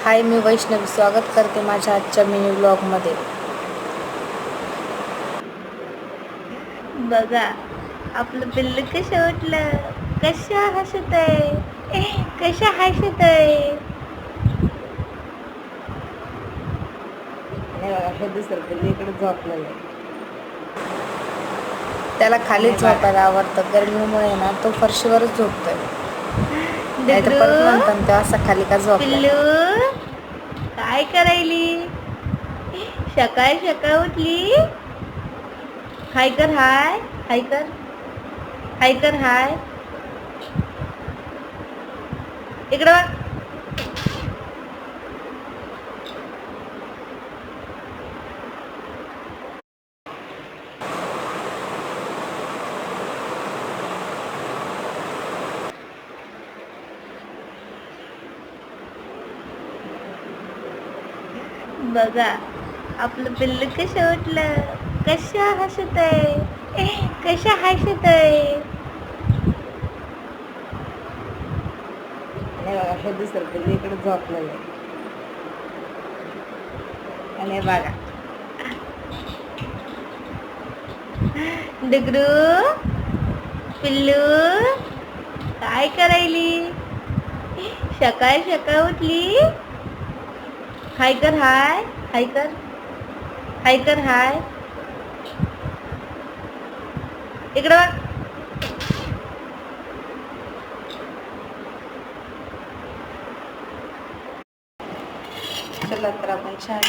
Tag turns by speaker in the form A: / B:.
A: हाय, मी वैष्णवी स्वागत करते माझ्या आजच्या मिनी ब्लॉगमध्ये.
B: बघा आपलं पिल्लू कसं उठलं, कसं हसत आहे, कसं हसत आहे.
A: हे दुसरं पिल्लू इकडे झोपलेलं आहे. त्याला खाली झोपायला आवडतं. गरमीमुळे ना तो फरशीवरच झोपतोय. नाही तर परत म्हणतात तेव्हा असं खाली का झोपला.
B: पिल्लू काय करायली, सकाळ सकाळ उठली. हाय कर, हाय हाय कर, हाय कर, हाय इकडं बघ. बघा आपलं पिल्लू कसं उठलं, कसं हसत आहे, कसं हसत आहे.
A: हे दुसरं पिल्लू इकडे झोपलेलं आहे. आणि बघा
B: डुगरू पिल्लू काय करायली, सकाळ सकाळ उठली. हाय कर, हाय हाय कर, हाय कर, हाय इकडं बघ.
A: चला तर आपण छान